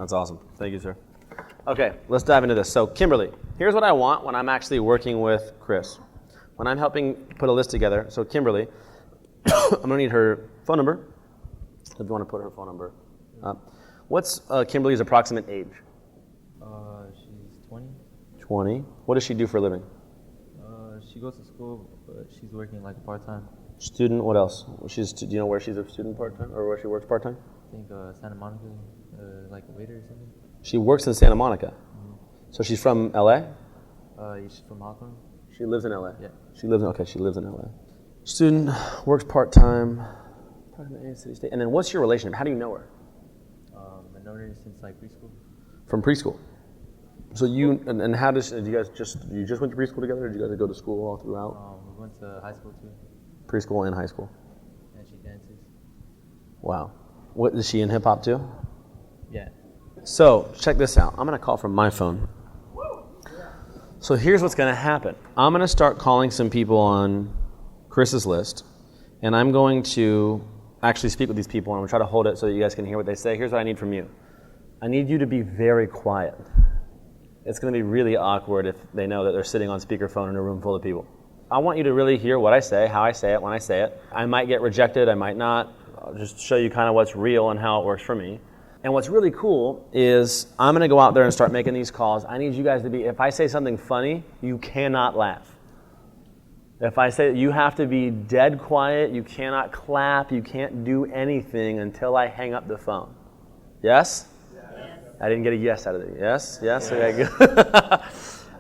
That's awesome. Thank you, sir. Okay, let's dive into this. So, Kimberly, here's what I want when I'm actually working with Chris. When I'm helping put a list together, so Kimberly, I'm going to need her phone number. If you want to put her phone number up. What's Kimberly's approximate age? She's 20. 20. What does she do for a living? She goes to school, but she's working like part-time. Student, what else? Do you know where she's a student part-time, or where she works part-time? I think Santa Monica, like a waiter or something. She works in Santa Monica. Mm-hmm. So she's from LA? She's from Hawthorne. She lives in LA? Yeah. She lives in LA. Student, works part-time, city, state. And then what's your relationship? How do you know her? I've known her since like preschool. From preschool? So you, and how does, you just went to preschool together, or did you guys go to school all throughout? We went to high school too. Preschool and high school? And she dances. Wow. What, is she in hip hop too? Yeah. So, check this out. I'm going to call from my phone. So here's what's going to happen. I'm going to start calling some people on Chris's list, and I'm going to actually speak with these people, and I'm going to try to hold it so that you guys can hear what they say. Here's what I need from you. I need you to be very quiet. It's going to be really awkward if they know that they're sitting on speakerphone in a room full of people. I want you to really hear what I say, how I say it, when I say it. I might get rejected, I might not. I'll just show you kind of what's real and how it works for me. And what's really cool is I'm going to go out there and start making these calls. I need you guys to be, if I say something funny, you cannot laugh. If I say, you have to be dead quiet, you cannot clap, you can't do anything until I hang up the phone. Yes? Yes. I didn't get a yes out of it. Yes? Yes? Okay, good.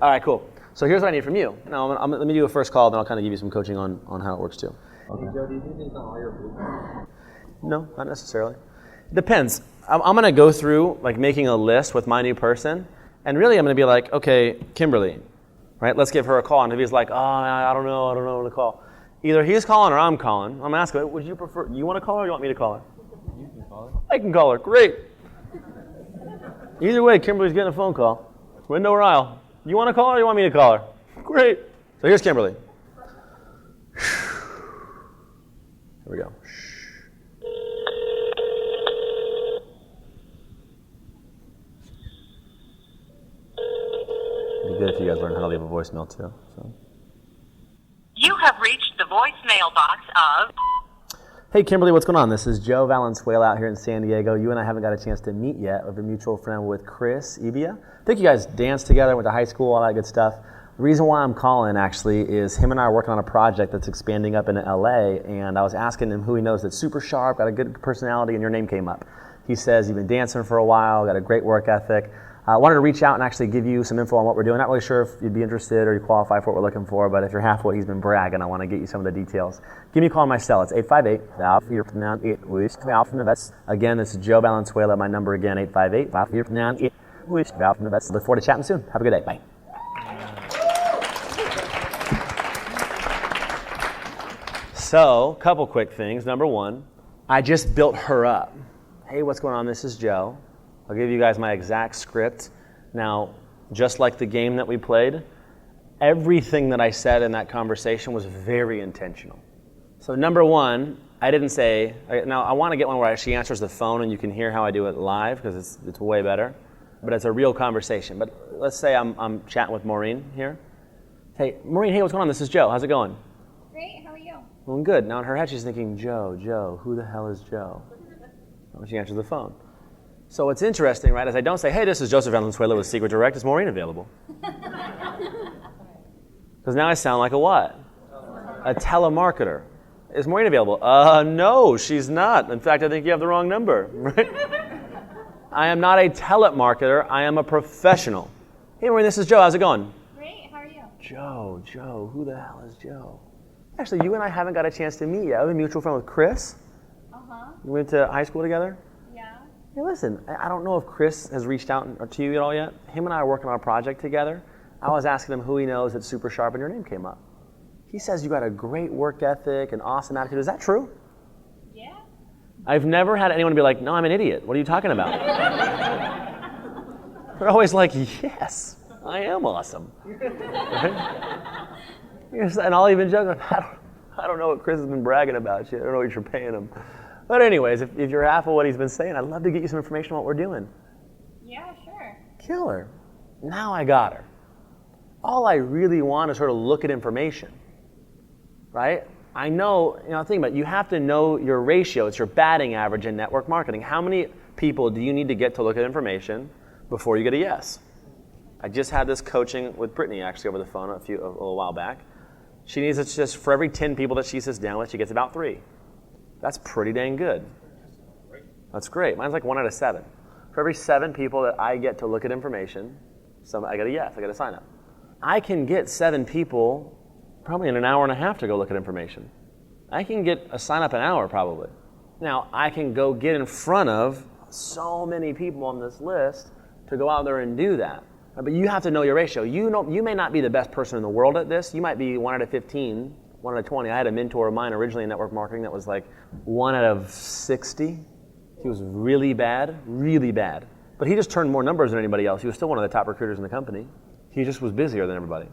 All right, cool. So here's what I need from you. Now, let me do a first call, then I'll kind of give you some coaching on how it works too. Okay. Hey Joe, do you do things on all your blueprints? No, not necessarily. It depends. I'm going to go through like making a list with my new person, and really I'm going to be like, okay, Kimberly, right? Let's give her a call. And if he's like, oh, I don't know who to call. Either he's calling or I'm calling. I'm going to ask him, would you prefer, you want to call her or you want me to call her? You can call her. I can call her. Great. Either way, Kimberly's getting a phone call. Window or aisle. You want to call her or you want me to call her? Great. So here's Kimberly. Here we go. It'd be good if you guys learn how to leave a voicemail too. So. You have reached the voicemail box of... Hey Kimberly, what's going on? This is Joe Valenzuela out here in San Diego. You and I haven't got a chance to meet yet with a mutual friend with Chris Ibia. I think you guys danced together, went to high school, all that good stuff. The reason why I'm calling actually is him and I are working on a project that's expanding up into LA, and I was asking him who he knows that's super sharp, got a good personality, and your name came up. He says you've been dancing for a while, got a great work ethic. I wanted to reach out and actually give you some info on what we're doing. Not really sure if you'd be interested or you qualify for what we're looking for, but if you're half what he's been bragging, I want to get you some of the details. Give me a call on my cell. It's 858-VALF. Again, this is Joe Valenzuela. My number again, 858-VALF. Look forward to chatting soon. Have a good day. Bye. So, couple quick things. Number one, I just built her up. Hey, what's going on? This is Joe. I'll give you guys my exact script. Now, just like the game that we played, everything that I said in that conversation was very intentional. So number one, I didn't say, now I want to get one where she answers the phone and you can hear how I do it live because it's way better, but it's a real conversation. But let's say I'm chatting with Maureen here. Hey, Maureen, hey, what's going on? This is Joe. How's it going? Great, how are you? Well, good. Now in her head she's thinking, Joe, who the hell is Joe? When she answers the phone. So what's interesting, right, is I don't say, hey, this is Joseph Valenzuela with Secret Direct. Is Maureen available? Because now I sound like a what? A telemarketer. Is Maureen available? No, she's not. In fact, I think you have the wrong number. Right? I am not a telemarketer. I am a professional. Hey, Maureen, this is Joe. How's it going? Great, how are you? Joe. Who the hell is Joe? Actually, you and I haven't got a chance to meet yet. I have a mutual friend with Chris. Uh-huh. We went to high school together. Yeah. Hey, listen, I don't know if Chris has reached out to you at all yet. Him and I are working on a project together. I was asking him who he knows that's super sharp, and your name came up. He says you got a great work ethic and awesome attitude. Is that true? Yeah. I've never had anyone be like, no, I'm an idiot. What are you talking about? They're always like, yes, I am awesome. Right? Yes, and I'll even joke, I don't know what Chris has been bragging about you. I don't know what you're paying him. But anyways, if you're half of what he's been saying, I'd love to get you some information on what we're doing. Yeah, sure. Killer. Now I got her. All I really want is her to look at information, right? I know, think about it. You have to know your ratio. It's your batting average in network marketing. How many people do you need to get to look at information before you get a yes? I just had this coaching with Brittany actually over the phone a little while back. She needs it just for every 10 people that she sits down with, she gets about 3. That's pretty dang good. That's great. Mine's like 1 out of 7. For every 7 people that I get to look at information, I get a yes, I get a sign up. I can get 7 people probably in an hour and a half to go look at information. I can get a sign up an hour probably. Now, I can go get in front of so many people on this list to go out there and do that. But you have to know your ratio. You may not be the best person in the world at this. You might be 1 out of 15, 1 out of 20. I had a mentor of mine originally in network marketing that was like 1 out of 60. He was really bad, really bad. But he just turned more numbers than anybody else. He was still one of the top recruiters in the company. He just was busier than everybody.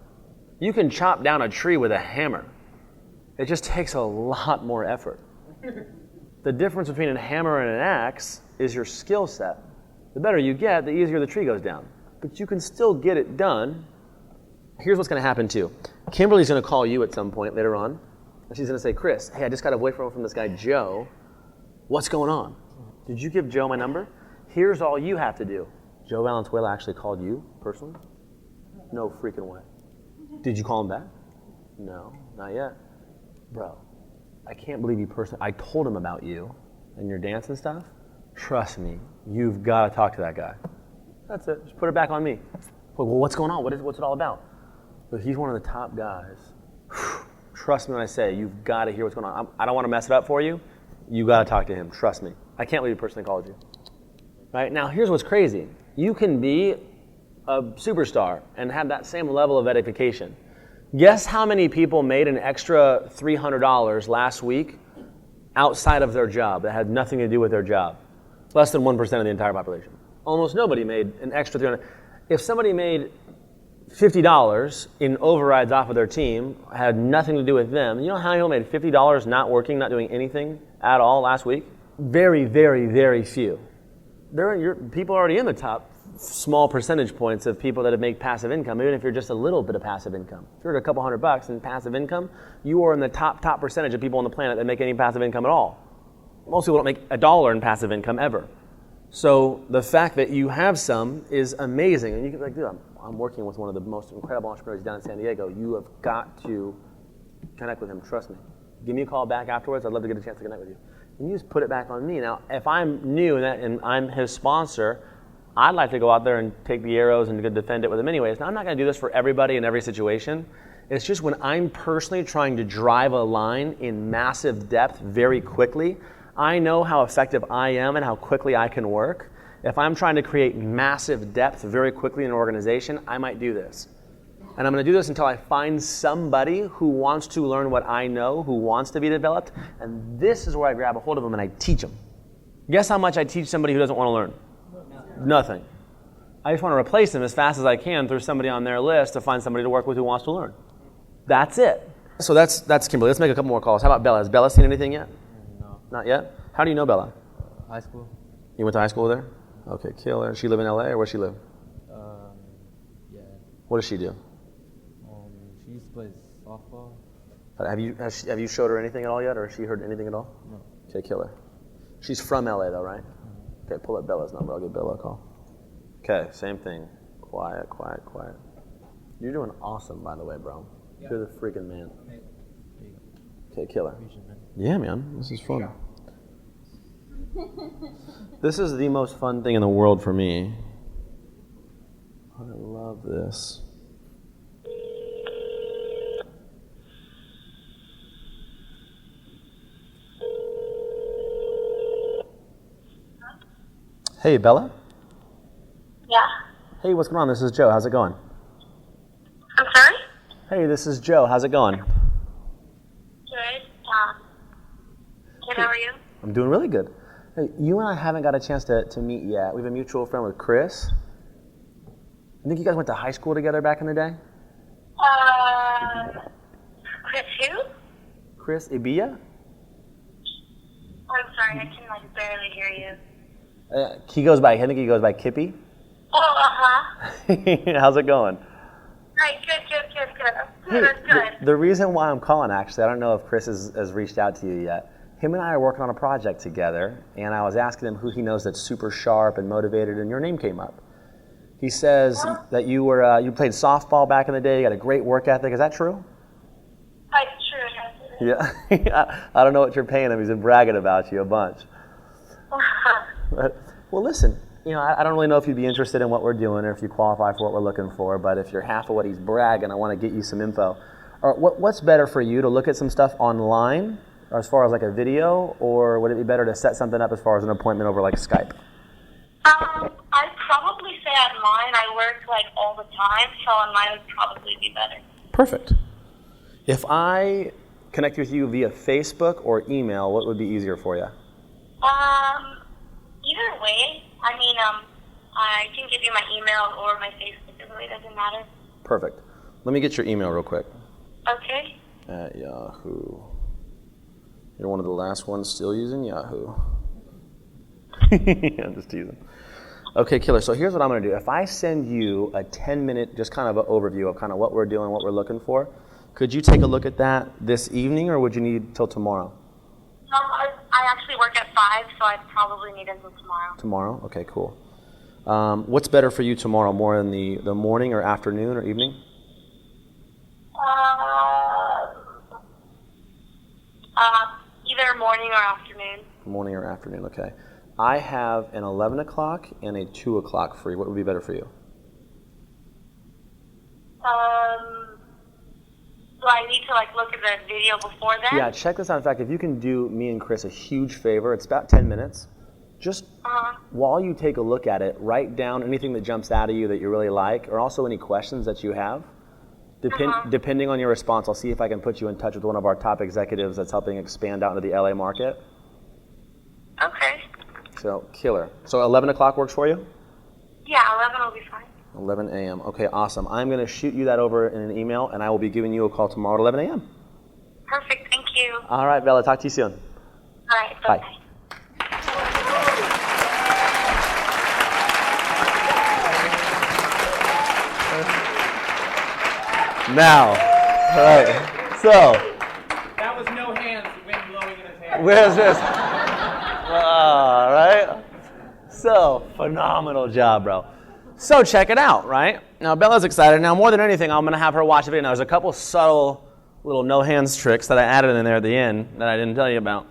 You can chop down a tree with a hammer. It just takes a lot more effort. The difference between a hammer and an axe is your skill set. The better you get, the easier the tree goes down. But you can still get it done. Here's what's going to happen too. Kimberly's going to call you at some point later on. And she's going to say, Chris, hey, I just got a voicemail from this guy, Joe. What's going on? Did you give Joe my number? Here's all you have to do. Joe Valenzuela actually called you personally? No freaking way. Did you call him back? No, not yet. Bro, I can't believe you personally. I told him about you and your dance and stuff. Trust me, you've got to talk to that guy. That's it. Just put it back on me. Well, what's going on? What's it all about? But he's one of the top guys. Trust me when I say you've got to hear what's going on. I don't want to mess it up for you. You got to talk to him. Trust me. I can't believe he personally called you. Right now, here's what's crazy. You can be a superstar and have that same level of edification. Guess how many people made an extra $300 last week outside of their job that had nothing to do with their job? Less than 1% of the entire population. Almost nobody made an extra $300. If somebody made $50 in overrides off of their team, had nothing to do with them, you know how many people made $50 not working, not doing anything at all last week? Very, very, very few. People are already in the top small percentage points of people that have made passive income, even if you're just a little bit of passive income. If you're at a couple $100 in passive income, you are in the top percentage of people on the planet that make any passive income at all. Most people don't make $1 in passive income ever. So the fact that you have some is amazing. And you can be like, dude, I'm working with one of the most incredible entrepreneurs down in San Diego. You have got to connect with him, trust me. Give me a call back afterwards. I'd love to get a chance to connect with you. And you just put it back on me. Now, if I'm new and I'm his sponsor, I'd like to go out there and take the arrows and defend it with him anyways. Now, I'm not going to do this for everybody in every situation. It's just when I'm personally trying to drive a line in massive depth very quickly, I know how effective I am and how quickly I can work. If I'm trying to create massive depth very quickly in an organization, I might do this. And I'm going to do this until I find somebody who wants to learn what I know, who wants to be developed. And this is where I grab a hold of them and I teach them. Guess how much I teach somebody who doesn't want to learn? Nothing. I just want to replace them as fast as I can through somebody on their list to find somebody to work with who wants to learn. That's it. So that's Kimberly. Let's make a couple more calls. How about Bella? Has Bella seen anything yet? No. Not yet? How do you know Bella? High school? You went to high school there? Okay, killer. She live in LA or where she live? Yeah. What does she do? She used to play softball. Have you showed her anything at all yet, or has she heard anything at all? No. Okay, killer. She's from LA though, right? Okay, pull up Bella's number. I'll give Bella a call. Okay, same thing. Quiet. You're doing awesome, by the way, bro. Yeah. You're the freaking man. Okay, killer. Yeah, man. This is fun. This is the most fun thing in the world for me. I love this. Hey, Bella? Yeah. Hey, what's going on? This is Joe. How's it going? I'm sorry? Hey, this is Joe. How's it going? Good. Good, how are you? I'm doing really good. Hey, you and I haven't got a chance to meet yet. We have a mutual friend with Chris. I think you guys went to high school together back in the day? Chris who? Chris Ibiya? I'm sorry, I can barely hear you. I think he goes by Kippy. Oh, uh-huh. How's it going? Right, good. That's good. The reason why I'm calling, actually, I don't know if Chris has reached out to you yet. Him and I are working on a project together, and I was asking him who he knows that's super sharp and motivated, and your name came up. He says that you played softball back in the day, you got a great work ethic. Is that true? That's true, yes. Yeah. I don't know what you're paying him. He's been bragging about you a bunch. Well, listen, I don't really know if you'd be interested in what we're doing or if you qualify for what we're looking for, but if you're half of what he's bragging, I want to get you some info. Or what's better for you, to look at some stuff online, or as far as like a video, or would it be better to set something up as far as an appointment over like Skype? I'd probably say online. I work like all the time, so online would probably be better. Perfect. If I connect with you via Facebook or email, what would be easier for you? Either way. I mean, I can give you my email or my Facebook. It really doesn't matter. Perfect. Let me get your email real quick. Okay. At Yahoo. You're one of the last ones still using Yahoo. I'm just teasing. Okay, killer. So here's what I'm going to do. If I send you a 10-minute, just kind of an overview of kind of what we're doing, what we're looking for, could you take a look at that this evening, or would you need till tomorrow? I actually work at 5, so I'd probably need until tomorrow. Tomorrow? Okay, cool. What's better for you tomorrow, more in the morning or afternoon or evening? Either morning or afternoon. Morning or afternoon, okay. I have an 11 o'clock and a 2 o'clock free. What would be better for you? Do I need to look at the video before then? Yeah, check this out. In fact, if you can do me and Chris a huge favor, it's about 10 minutes. Just while you take a look at it, write down anything that jumps out of you that you really like, or also any questions that you have. Depending on your response, I'll see if I can put you in touch with one of our top executives that's helping expand out into the LA market. Okay. So, killer. So 11 o'clock works for you? Yeah, 11 will be fine. 11 a.m. Okay, awesome. I'm going to shoot you that over in an email, and I will be giving you a call tomorrow at 11 a.m. Perfect, thank you. All right, Bella. Talk to you soon. All right, bye. Bye. Now, all right. So, That was no hands, wind blowing in his hair. where's this? All right. So, phenomenal job, bro. So, check it out, right? Now, Bella's excited. Now, more than anything, I'm going to have her watch the video. Now, there's a couple subtle little no-hands tricks that I added in there at the end that I didn't tell you about.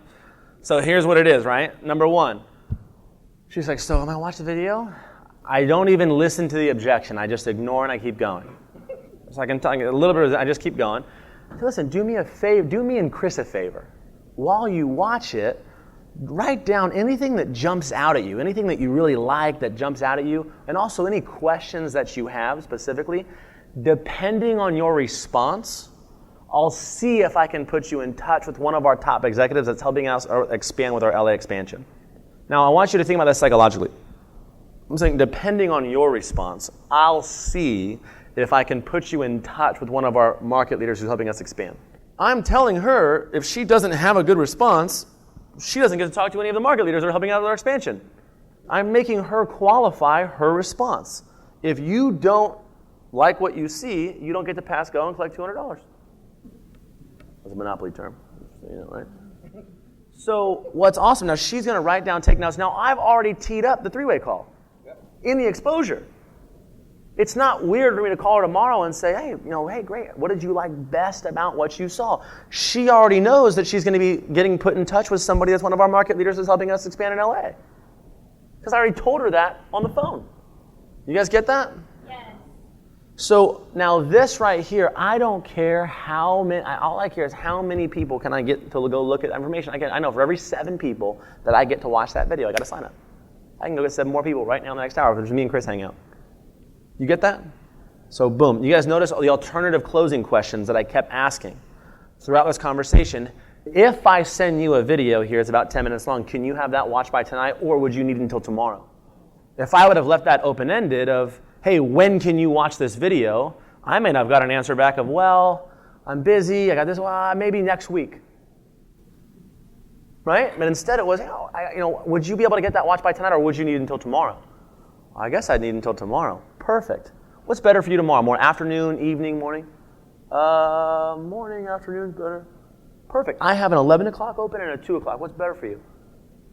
So, here's what it is, right? Number one, she's like, so am I watching the video? I don't even listen to the objection. I just ignore and I keep going. So I can tell you a little bit, I just keep going. Listen, do me a favor, do me and Chris a favor. While you watch it, write down anything that jumps out at you, anything that you really like that jumps out at you, and also any questions that you have specifically. Depending on your response, I'll see if I can put you in touch with one of our top executives that's helping us expand with our LA expansion. Now, I want you to think about this psychologically. I'm saying depending on your response, I'll see if I can put you in touch with one of our market leaders who's helping us expand. I'm telling her if she doesn't have a good response, she doesn't get to talk to any of the market leaders that are helping out with our expansion. I'm making her qualify her response. If you don't like what you see, you don't get to pass go and collect $200. That's a monopoly term, right? So what's awesome, now she's going to write down, take notes. Now I've already teed up the three-way call in the exposure. It's not weird for me to call her tomorrow and say, hey, great. What did you like best about what you saw? She already knows that she's going to be getting put in touch with somebody that's one of our market leaders that's helping us expand in LA. Because I already told her that on the phone. You guys get that? Yes. So now this right here, I don't care how many, all I care is how many people can I get to go look at information. I know for every 7 people that I get to watch that video, I got to sign up. I can go get 7 more people right now in the next hour if there's me and Chris hang out. You get that? So boom. You guys notice the alternative closing questions that I kept asking throughout this conversation. If I send you a video here, it's about 10 minutes long, can you have that watched by tonight, or would you need until tomorrow? If I would have left that open-ended of, hey, when can you watch this video? I may not have got an answer back of, well, I'm busy, I got this, well, maybe next week. Right? But instead it was, would you be able to get that watched by tonight, or would you need until tomorrow? I guess I need until tomorrow. Perfect. What's better for you tomorrow? More afternoon, evening, morning? Morning, afternoon, better. Perfect. I have an 11 o'clock open and a 2 o'clock. What's better for you?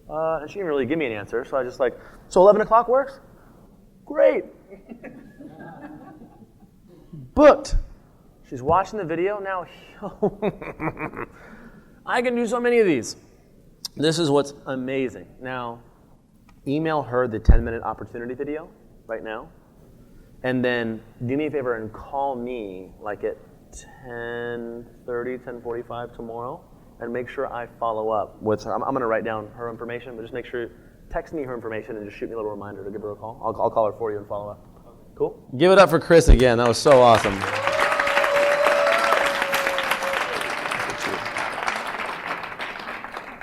And she didn't really give me an answer, so I just like, so 11 o'clock works? Great. Booked. She's watching the video now. I can do so many of these. This is what's amazing. Now, email her the 10-minute opportunity video right now. And then do me a favor and call me like at 10:30, 10:45 tomorrow and make sure I follow up with her. I'm going to write down her information, but just make sure, text me her information and just shoot me a little reminder to give her a call. I'll call her for you and follow up. Cool? Give it up for Chris again. That was so awesome.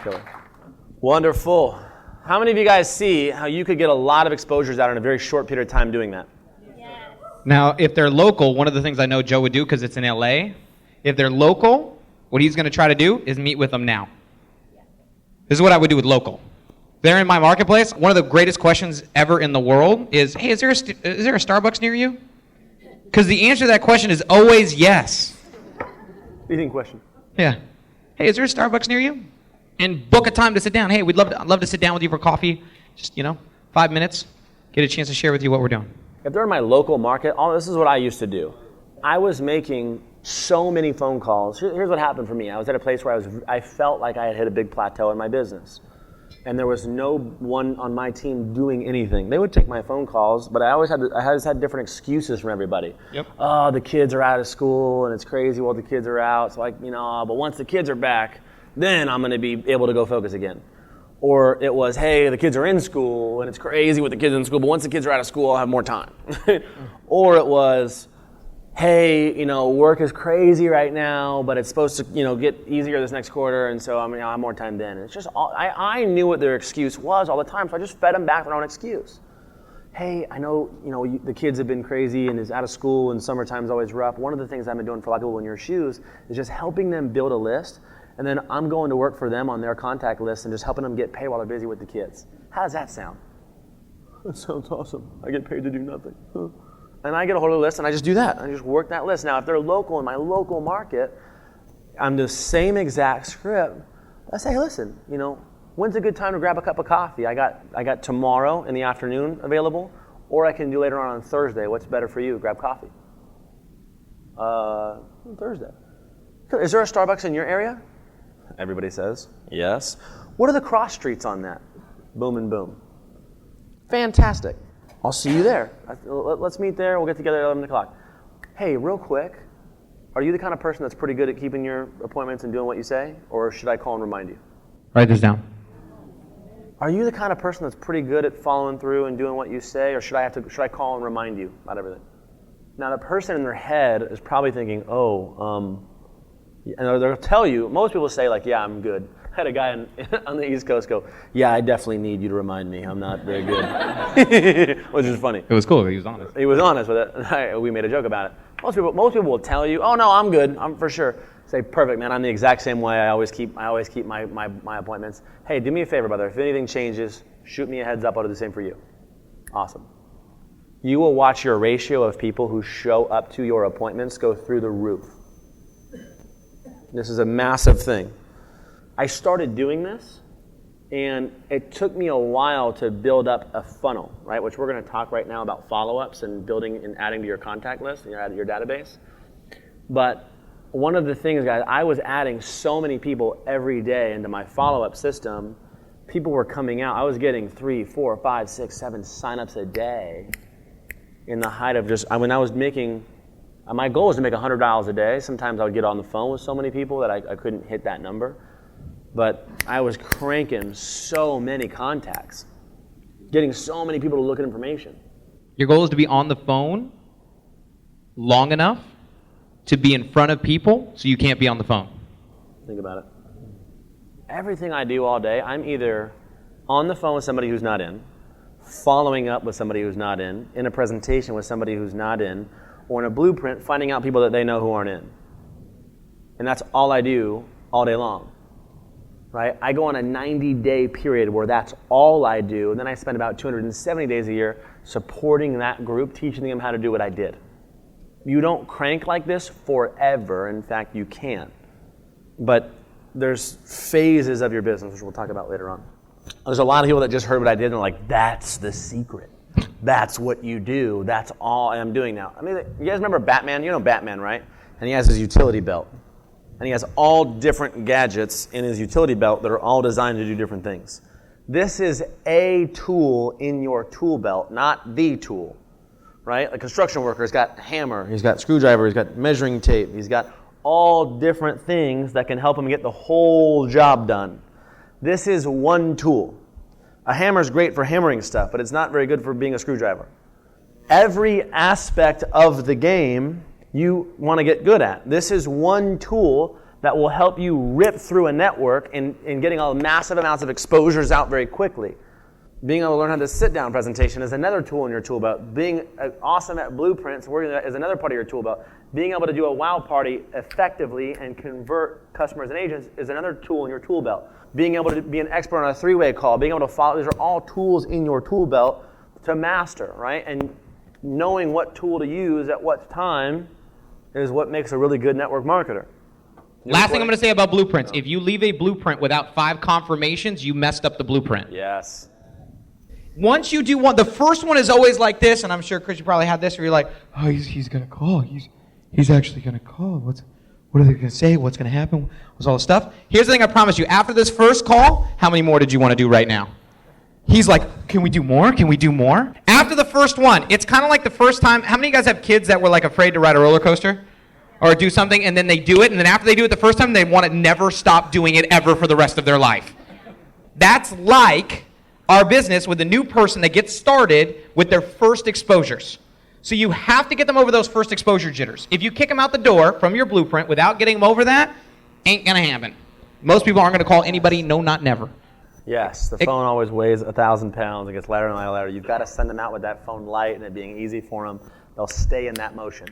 Killer. Wonderful. How many of you guys see how you could get a lot of exposures out in a very short period of time doing that? Yes. Now, if they're local, one of the things I know Joe would do, because it's in LA, if they're local, what he's going to try to do is meet with them now. This is what I would do with local. They're in my marketplace. One of the greatest questions ever in the world is, hey, is there a Starbucks near you? Because the answer to that question is always yes. Easy question. Yeah. Hey, is there a Starbucks near you? And book a time to sit down. Hey, we'd love to sit down with you for coffee. Just, 5 minutes. Get a chance to share with you what we're doing. If they're in my local market, this is what I used to do. I was making so many phone calls. Here's what happened for me. I was at a place where I felt like I had hit a big plateau in my business. And there was no one on my team doing anything. They would take my phone calls, but I always had different excuses from everybody. Yep. Oh, the kids are out of school and it's crazy while the kids are out. So but once the kids are back, then I'm going to be able to go focus again. Or it was, hey, the kids are in school and it's crazy with the kids in school, but once the kids are out of school, I'll have more time. Or it was, hey, work is crazy right now, but it's supposed to, get easier this next quarter, and so I have more time then. It's just, I knew what their excuse was all the time, so I just fed them back their own excuse. Hey, I know, the kids have been crazy and is out of school and summertime's always rough. One of the things I've been doing for a lot of people in your shoes is just helping them build a list, and then I'm going to work for them on their contact list and just helping them get paid while they're busy with the kids. How does that sound? That sounds awesome. I get paid to do nothing. And I get a hold of the list and I just do that. I just work that list. Now, if they're local in my local market, I'm the same exact script. I say, hey, listen, when's a good time to grab a cup of coffee? I got tomorrow in the afternoon available, or I can do later on Thursday. What's better for you? Grab coffee. Thursday. Is there a Starbucks in your area? Everybody says yes. What are the cross streets on that? Boom and boom. Fantastic. I'll see you there. Let's meet there. We'll get together at 11 o'clock. Hey, real quick, are you the kind of person that's pretty good at keeping your appointments and doing what you say? Or should I call and remind you? Write this down. Are you the kind of person that's pretty good at following through and doing what you say? Or should I call and remind you about everything? Now, the person in their head is probably thinking, and they'll tell you, most people say yeah, I'm good. I had a guy on the East Coast go, yeah, I definitely need you to remind me. I'm not very good. Which is funny. It was cool. He was honest. He was honest with it. We made a joke about it. Most people will tell you, oh no, I'm good. I'm for sure. Say, perfect, man. I'm the exact same way. I always keep my appointments. Hey, do me a favor, brother. If anything changes, shoot me a heads up. I'll do the same for you. Awesome. You will watch your ratio of people who show up to your appointments go through the roof. This is a massive thing. I started doing this, and it took me a while to build up a funnel, right? Which we're going to talk right now about follow-ups and building and adding to your contact list and your database. But one of the things, guys, I was adding so many people every day into my follow-up system. People were coming out. I was getting 3, 4, 5, 6, 7 signups a day in the height of when I was making. My goal was to make $100 a day. Sometimes I would get on the phone with so many people that I couldn't hit that number. But I was cranking so many contacts, getting so many people to look at information. Your goal is to be on the phone long enough to be in front of people so you can't be on the phone. Think about it. Everything I do all day, I'm either on the phone with somebody who's not in, following up with somebody who's not in a presentation with somebody who's not in, or in a blueprint, finding out people that they know who aren't in. And that's all I do all day long, right? I go on a 90-day period where that's all I do, and then I spend about 270 days a year supporting that group, teaching them how to do what I did. You don't crank like this forever. In fact, you can. But there's phases of your business, which we'll talk about later on. There's a lot of people that just heard what I did and are like, that's the secret. That's what you do. That's all I'm doing now. I mean, you guys remember Batman? You know Batman, right? And he has his utility belt. And he has all different gadgets in his utility belt that are all designed to do different things. This is a tool in your tool belt, not the tool, right? A construction worker has got a hammer, he's got screwdriver, he's got measuring tape, he's got all different things that can help him get the whole job done. This is one tool. A hammer is great for hammering stuff, but it's not very good for being a screwdriver. Every aspect of the game you want to get good at. This is one tool that will help you rip through a network in getting all massive amounts of exposures out very quickly. Being able to learn how to sit down presentation is another tool in your tool belt. Being awesome at blueprints is another part of your tool belt. Being able to do a wow party effectively and convert customers and agents is another tool in your tool belt. Being able to be an expert on a three-way call, being able to follow, these are all tools in your tool belt to master, right? And knowing what tool to use at what time is what makes a really good network marketer. Last thing I'm going to say about blueprints. If you leave a blueprint without 5 confirmations, you messed up the blueprint. Yes. Once you do one, the first one is always like this, and I'm sure, Chris, you probably had this, where you're like, oh, he's going to call. He's actually going to call. What are they going to say? What's going to happen? What's all this stuff? Here's the thing I promise you. After this first call, how many more did you want to do right now? He's like, can we do more? Can we do more? After the first one, it's kind of like the first time. How many of you guys have kids that were like afraid to ride a roller coaster? Or do something, and then they do it, and then after they do it the first time, they want to never stop doing it ever for the rest of their life. That's like our business with a new person that gets started with their first exposures. So you have to get them over those first exposure jitters. If you kick them out the door from your blueprint without getting them over that, ain't going to happen. Most people aren't going to call anybody, no, not never. Yes, the phone always weighs 1,000 pounds. It gets lighter and lighter. You've got to send them out with that phone light and it being easy for them. They'll stay in that motion.